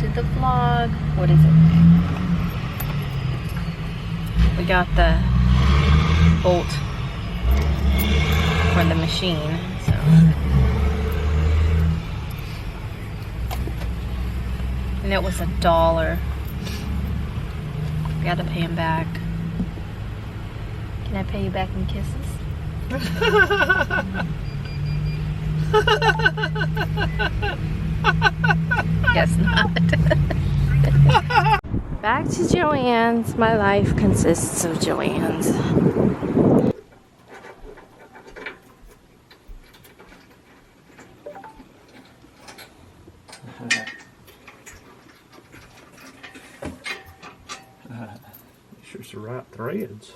did the vlog. What is it? We got the bolt for the machine, so. And it was $1. We had to pay him back. Can I pay you back in kisses? Guess not. Back to Joann's. My life consists of Joann's. Sure, it's the right threads.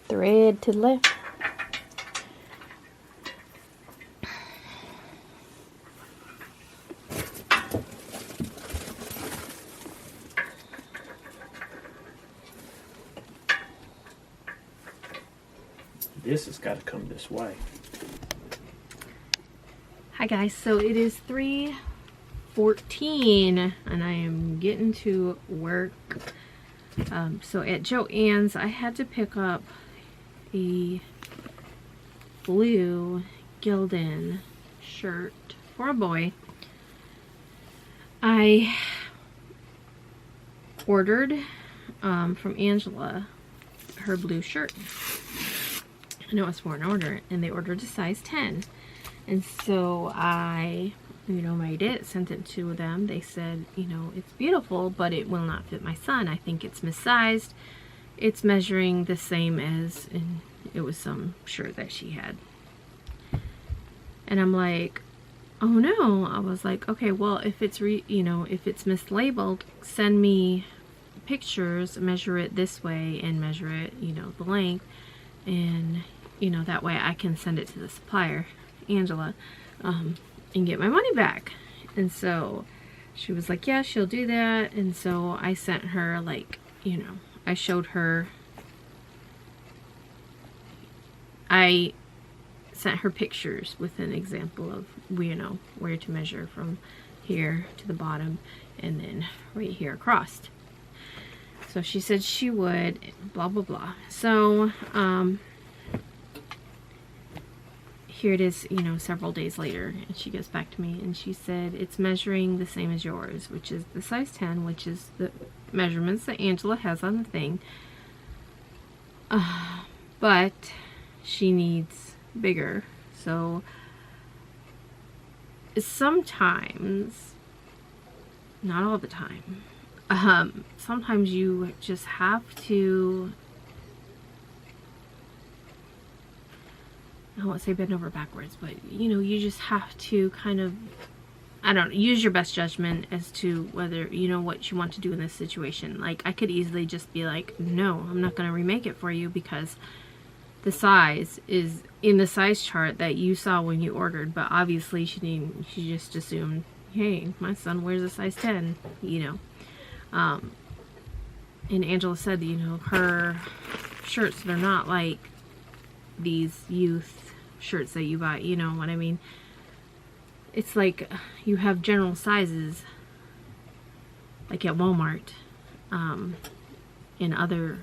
Thread to the left. This has got to come this way. Hi guys, so it is 3:14 and I am getting to work. So at Joann's I had to pick up a blue Gildan shirt for a boy. I ordered from Angela her blue shirt. And it was for an order, and they ordered a size 10. And so I, made it, sent it to them. They said, it's beautiful, but it will not fit my son. I think it's missized. It's measuring the same as, and it was some shirt that she had. And I'm like, oh no. I was like, okay, well, if it's if it's mislabeled, send me pictures, measure it this way, and measure it, the length, and that way I can send it to the supplier, Angela, and get my money back. And so she was like, yeah, she'll do that. And so I sent her, like, I showed her, I sent her pictures with an example of, where to measure from here to the bottom and then right here across. So she said she would, blah, blah, blah. So, here it is, several days later, and she gets back to me and she said it's measuring the same as yours, which is the size 10, which is the measurements that Angela has on the thing. But she needs bigger. So sometimes, not all the time, sometimes you just have to, I won't say bend over backwards, but you just have to kind of, use your best judgment as to whether what you want to do in this situation. Like, I could easily just be like, no, I'm not going to remake it for you because the size is in the size chart that you saw when you ordered. But obviously she just assumed, hey, my son wears a size 10, and Angela said, her shirts, they're not like these youth shirts that you buy, you know what I mean? It's like you have general sizes, like at Walmart, in other,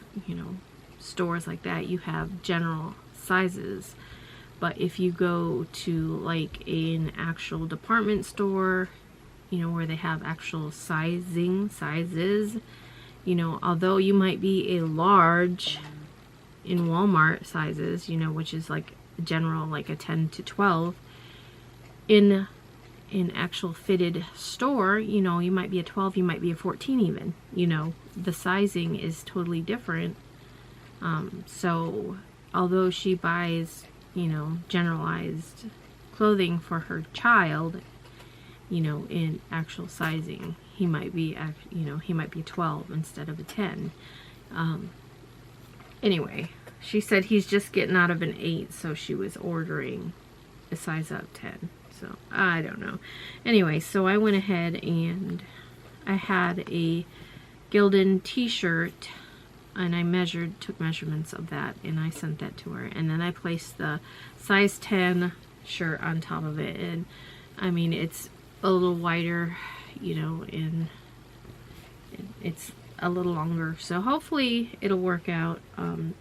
stores like that, you have general sizes. But if you go to like an actual department store, where they have actual sizes, although you might be a large in Walmart sizes, which is like general, like a 10 to 12, in an actual fitted store, you might be a 12, you might be a 14 even, the sizing is totally different. So although she buys, generalized clothing for her child, in actual sizing, he might be, he might be a 12 instead of a 10. Anyway, she said he's just getting out of an 8, so she was ordering a size up 10. So, I don't know. Anyway, so I went ahead and I had a Gildan t-shirt, and I took measurements of that, and I sent that to her. And then I placed the size 10 shirt on top of it, and I mean, it's a little wider, you know, and it's a little longer. So hopefully it'll work out. I'm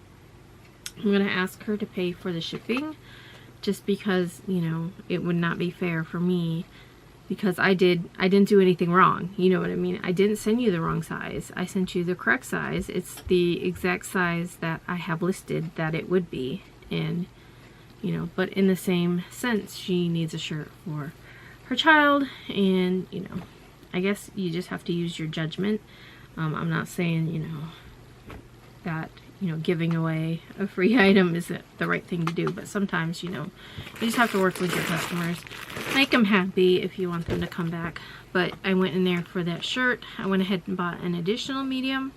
going to ask her to pay for the shipping just because, you know, it would not be fair for me because I didn't do anything wrong. You know what I mean? I didn't send you the wrong size. I sent you the correct size. It's the exact size that I have listed that it would be. And, you know, but in the same sense, she needs a shirt for her child. And, you know, I guess you just have to use your judgment. I'm not saying, you know, that, you know, giving away a free item isn't the right thing to do, but sometimes, you know, you just have to work with your customers, make them happy if you want them to come back. But I went in there for that shirt. I went ahead and bought an additional medium,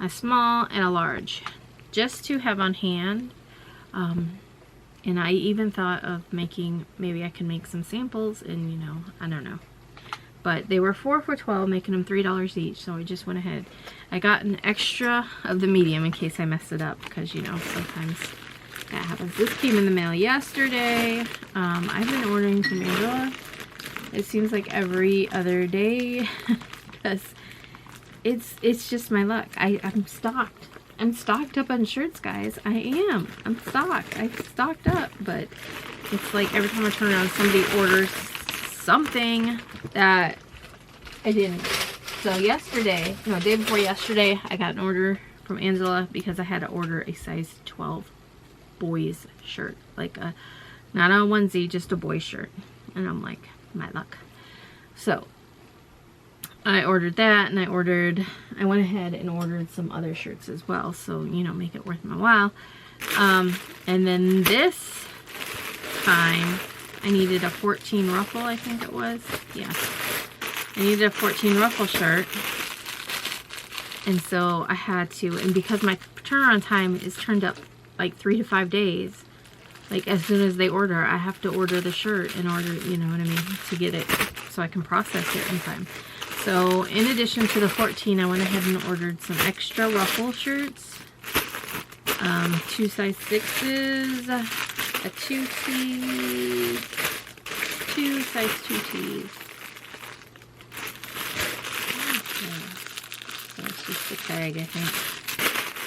a small, and a large, just to have on hand. And I even thought of making, maybe I can make some samples, and, you know, I don't know. But they were 4 for $12, making them $3 each, so I just went ahead. I got an extra of the medium in case I messed it up, because, you know, sometimes that happens. This came in the mail yesterday. I've been ordering from Angela. It seems like every other day, because it's just my luck. I'm stocked. I'm stocked up on shirts, guys. I am. I'm stocked. I've stocked up, but it's like every time I turn around, somebody orders something that I didn't. So yesterday, no, day before yesterday, I got an order from Angela because I had to order a size 12 boys shirt. Like a, not a onesie, just a boy shirt. And I'm like, my luck. So I ordered that, and I went ahead and ordered some other shirts as well. So, you know, make it worth my while. And then this time, I needed a 14 ruffle, I think it was. Yeah. I needed a 14 ruffle shirt. And so I had to, and because my turnaround time is turned up like 3 to 5 days, like as soon as they order, I have to order the shirt in order, you know what I mean, to get it so I can process it in time. So in addition to the 14, I went ahead and ordered some extra ruffle shirts. 2 size 6s, a 2T, 2 size 2Ts. So it's just the tag, I think.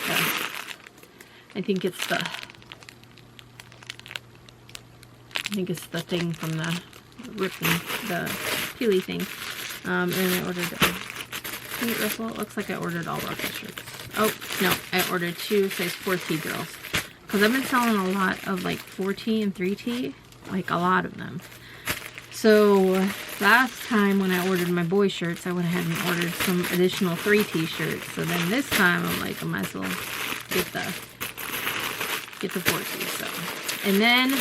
So I think it's the thing from the ripping, the peely thing. And I ordered a cute ruffle. It looks like I ordered all ruffle shirts. Oh, no, I ordered 2 size 4T girls. Because I've been selling a lot of like 4T and 3T. Like a lot of them. So last time when I ordered my boy shirts, I went ahead and ordered some additional 3T shirts. So then this time I'm like, I might as well get the 4T. So, and then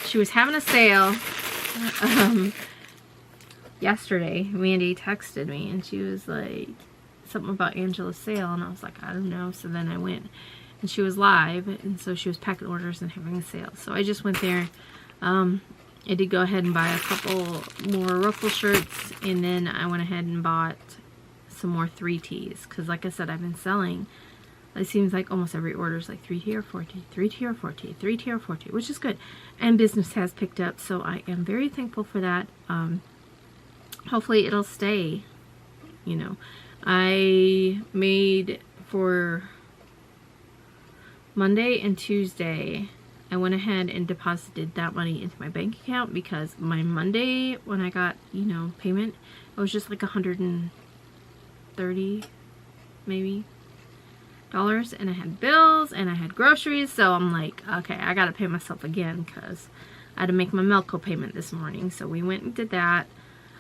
she was having a sale. Yesterday, Mandy texted me and she was like, something about Angela's sale, and I was like, I don't know. So then I went, and she was live, and so she was packing orders and having a sale. So I just went there. I did go ahead and buy a couple more ruffle shirts, and then I went ahead and bought some more 3Ts, because like I said, I've been selling, it seems like almost every order is like 3T or 4T, 3T or 4T, 3T or 4T, which is good, and business has picked up, so I am very thankful for that. Hopefully it'll stay, you know. I made for Monday and Tuesday, I went ahead and deposited that money into my bank account, because my Monday, when I got, you know, payment, it was just like $130 maybe dollars, and I had bills and I had groceries, so I'm like, okay, I gotta pay myself again, because I had to make my Melco payment this morning. So we went and did that.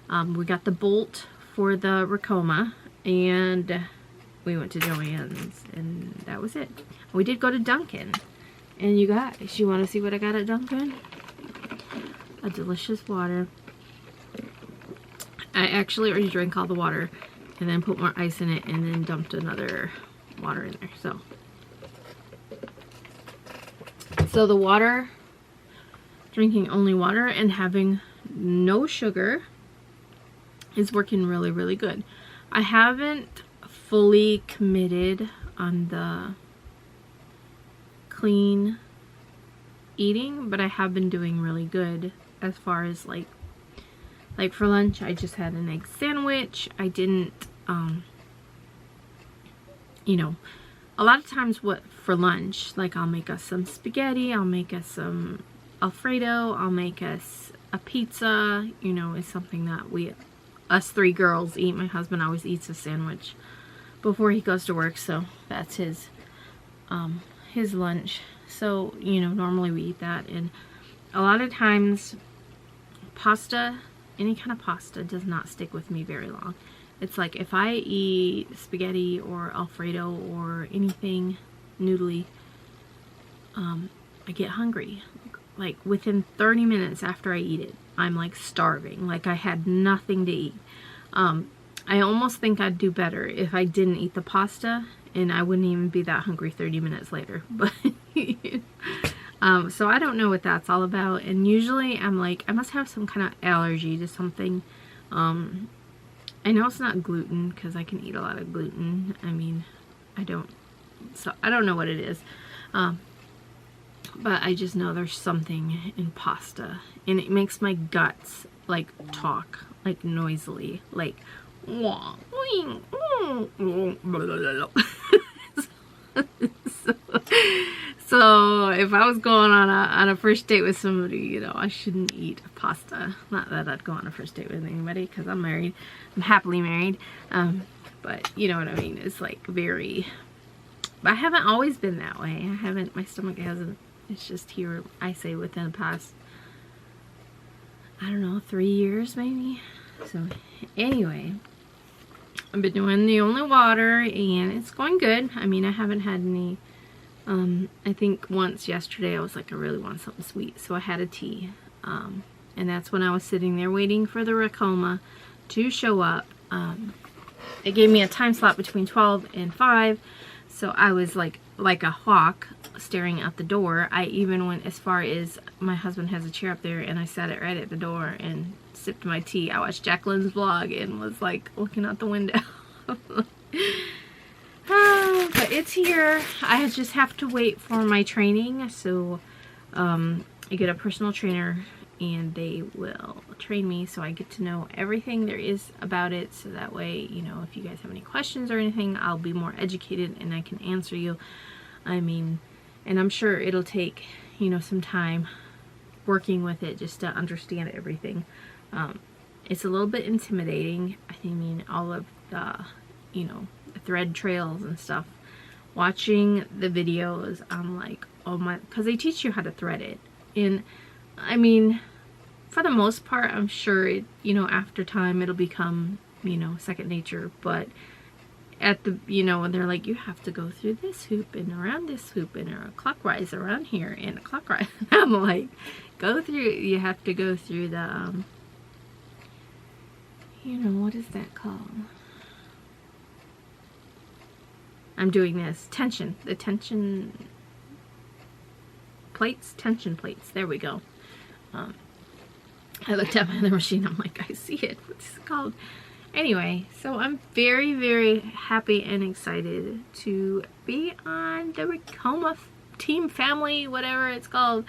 We got the bolt for the Racoma, and we went to Joann's, and that was it. We did go to Dunkin', and you guys, you want to see what I got at Dunkin'? A delicious water. I actually already drank all the water, and then put more ice in it, and then dumped another water in there. So the water, drinking only water and having no sugar, is working really, really good. I haven't fully committed on the clean eating, but I have been doing really good as far as like Like for lunch, I just had an egg sandwich. I didn't, you know, a lot of times for lunch, like I'll make us some spaghetti, I'll make us some Alfredo, I'll make us a pizza, you know, is something that us 3 girls eat. My husband always eats a sandwich before he goes to work, so that's his lunch. So, you know, normally we eat that, and a lot of times pasta, any kind of pasta does not stick with me very long. It's like if I eat spaghetti or Alfredo or anything noodly, I get hungry. Like within 30 minutes after I eat it, I'm like starving. Like I had nothing to eat. I almost think I'd do better if I didn't eat the pasta, and I wouldn't even be that hungry 30 minutes later. But so I don't know what that's all about. And usually I'm like, I must have some kind of allergy to something. I know it's not gluten because I can eat a lot of gluten. I mean, I don't know what it is. But I just know there's something in pasta, and it makes my guts like talk like noisily, like so if I was going on a first date with somebody, you know, I shouldn't eat pasta. Not that I'd go on a first date with anybody, because I'm married. I'm happily married. But you know what I mean. It's like very. But I haven't always been that way. I haven't. My stomach hasn't. It's just here. I say within the past, I don't know, 3 years maybe. So anyway, I've been doing the only water, and it's going good. I mean, I haven't had any. I think once yesterday I was like, I really want something sweet, so I had a tea. And that's when I was sitting there waiting for the Ricoma to show up. It gave me a time slot between 12 and 5, so I was like a hawk staring out the door. I even went as far as, my husband has a chair up there, and I sat it right at the door and sipped my tea. I watched Jacqueline's vlog and was like looking out the window. But it's here. I just have to wait for my training. So I get a personal trainer, and they will train me, so I get to know everything there is about it, so that way, you know, if you guys have any questions or anything, I'll be more educated and I can answer you. I mean, and I'm sure it'll take, you know, some time working with it just to understand everything. It's a little bit intimidating. I mean, all of the, you know, the thread trails and stuff. Watching the videos, I'm like, oh my, because they teach you how to thread it. And I mean, for the most part, I'm sure it, you know, after time it'll become, you know, second nature. But at the, you know, when they're like, you have to go through this hoop and around this hoop and clockwise around here and clockwise. I'm like, you have to go through the, you know, what is that called? I'm doing this. The tension plates. There we go. I looked at my other machine. I'm like, I see it. What's it called? Anyway, so I'm very, very happy and excited to be on the Ricoma team, family, whatever it's called.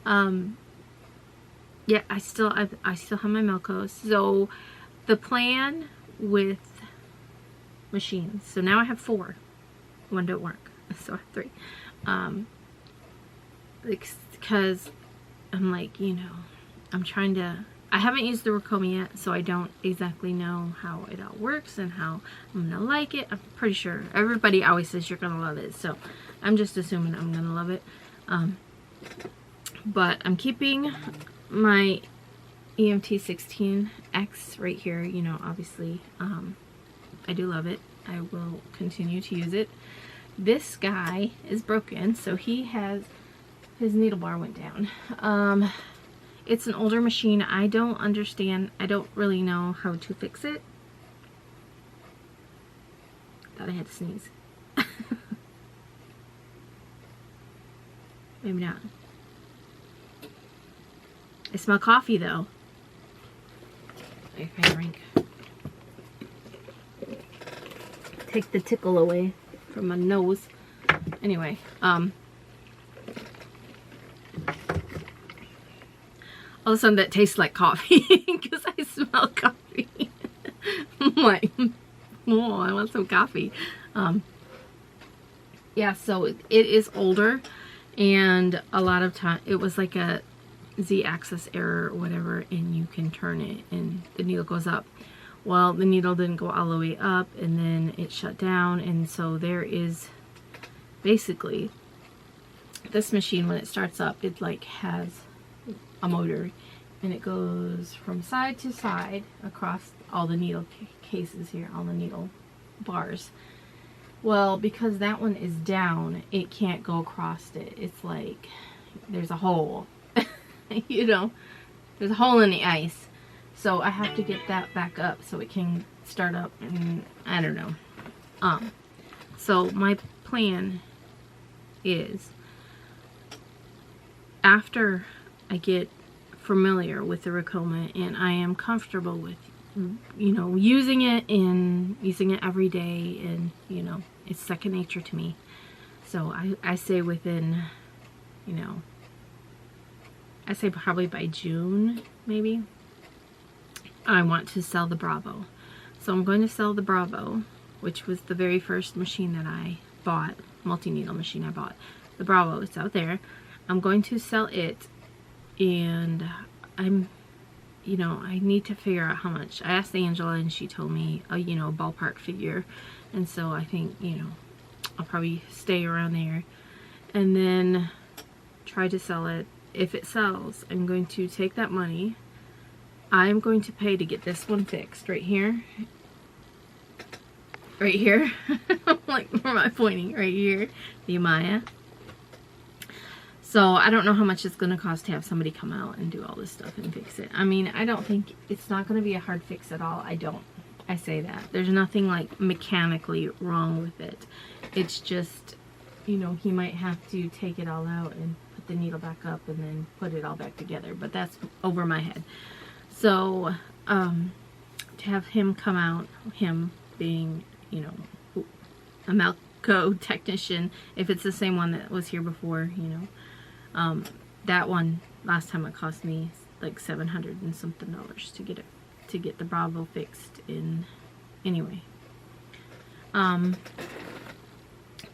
Yeah, I still have my Melco. So the plan with machines. So now I have 4. One don't work, so I have 3. Because I'm like, you know, I'm trying to, I haven't used the Ricoma yet, so I don't exactly know how it all works and how I'm gonna like it. I'm pretty sure everybody always says you're gonna love it, so I'm just assuming I'm gonna love it. But I'm keeping my EMT 16X right here. You know, obviously, I do love it. I will continue to use it. This guy is broken, so he has, his needle bar went down. It's an older machine. I don't understand. I don't really know how to fix it. Thought I had to sneeze. Maybe not. I smell coffee though. If I drink. Take the tickle away from my nose. Anyway, all of a sudden that tastes like coffee because I smell smell coffee. I'm like, oh, I want some coffee. Yeah, so it is older, and a lot of time it was like a Z-axis error or whatever, and you can turn it and the needle goes up. Well, the needle didn't go all the way up, and then it shut down, and so there is basically this machine, when it starts up, it like has a motor, and it goes from side to side across all the needle cases here, all the needle bars. Well, because that one is down, it can't go across it. It's like there's a hole. You know, there's a hole in the ice. So I have to get that back up so it can start up, and I don't know. So my plan is, after I get familiar with the Ricoma and I am comfortable with, you know, using it every day, and you know, it's second nature to me. So I say within, you know, I say probably by June, maybe, I want to sell the Bravo. So I'm going to sell the Bravo, which was the very first machine that I bought, multi-needle machine I bought. The Bravo, it's out there. I'm going to sell it, and I'm, you know, I need to figure out how much. I asked Angela, and she told me a, you know, a ballpark figure, and so I think, you know, I'll probably stay around there, and then try to sell it. If it sells, I'm going to take that money. I'm going to pay to get this one fixed right here. Right here. Like, where am I pointing? Right here. The Amaya. So I don't know how much it's going to cost to have somebody come out and do all this stuff and fix it. I mean, I don't think it's not going to be a hard fix at all. I say that. There's nothing like mechanically wrong with it. It's just, you know, he might have to take it all out and put the needle back up and then put it all back together. But that's over my head. So, to have him come out, him being, you know, a Melco technician, if it's the same one that was here before, you know, that one, last time it cost me like $700 and something to get the Bravo fixed in, anyway.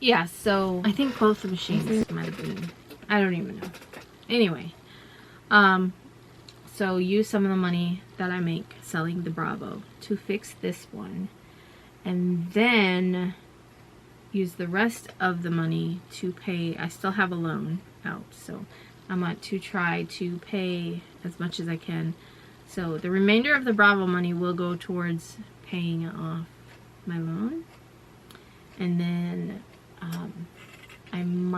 Yeah, so I think both the machines might have been, I don't even know. Anyway, so use some of the money that I make selling the Bravo to fix this one, and then use the rest of the money to pay. I still have a loan out, so I want to try to pay as much as I can. So the remainder of the Bravo money will go towards paying off my loan, and then I'm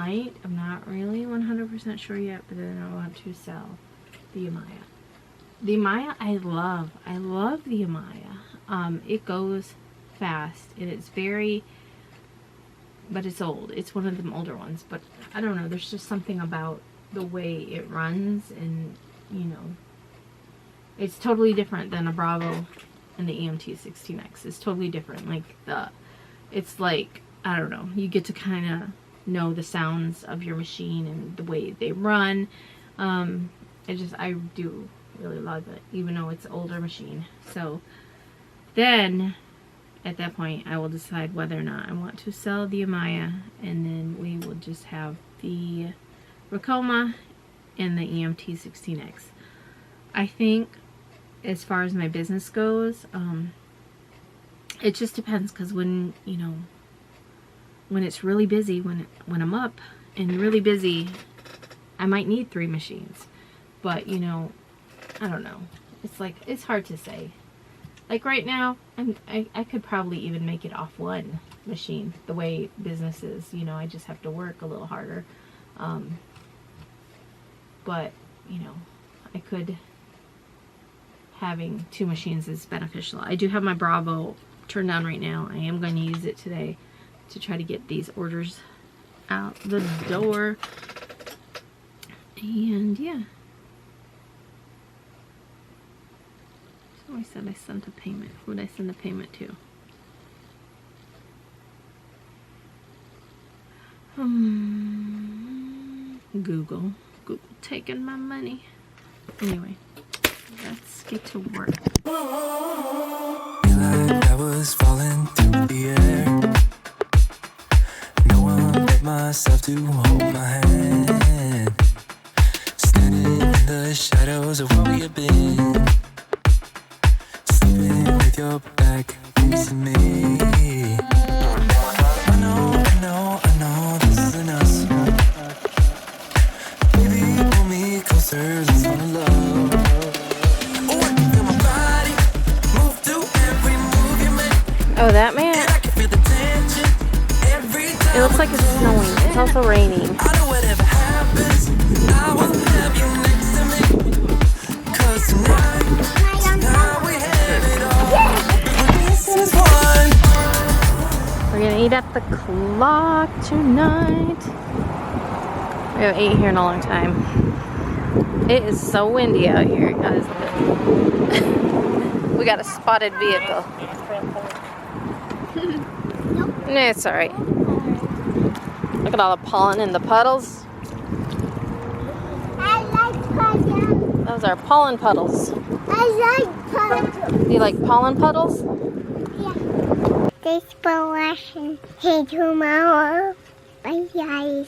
not really 100% sure yet, but then I want to sell the Amaya. The Amaya I love the Amaya. It goes fast, and it's very, but it's old. It's one of them older ones, but I don't know, there's just something about the way it runs, and you know, it's totally different than a Bravo and the EMT 16X. It's totally different. Like it's like, I don't know, you get to kind of know the sounds of your machine and the way they run. I do really love it, even though it's an older machine. So then at that point I will decide whether or not I want to sell the Amaya, and then we will just have the Ricoma and the EMT 16X. I think as far as my business goes, it just depends, because when, you know, when it's really busy, when I'm up and really busy, I might need 3 machines. But, you know, I don't know. It's like, it's hard to say. Like right now, I could probably even make it off 1 machine, the way business is. You know, I just have to work a little harder. But, you know, having 2 machines is beneficial. I do have my Bravo turned on right now. I am going to use it today to try to get these orders out the door. And yeah. So I said I sent a payment. Who did I send the payment to? Google taking my money. Anyway, let's get to work. Feel like I was falling through the air. No one but myself to hold my hand. Standing in the shadows of what we have been. Sleeping with your back facing me. I know this isn't us. Baby, pull me closer, let's fall in love. Oh, I can feel my body move to every move you make. Oh, that man. And I can feel the tension every time. It looks like it's snowing. It's also raining. I know whatever happens, I will have you next to me. 'Cause tonight we have it all. This is one. We're gonna eat at the clock tonight. We haven't eaten here in a long time. It is so windy out here, guys. We got a spotted vehicle. No, it's alright. Look at all the pollen in the puddles. I like puddles. Those are pollen puddles. I like puddles. Do you like pollen puddles? Yeah. Thanks for watching. Hey, tomorrow. Bye, guys.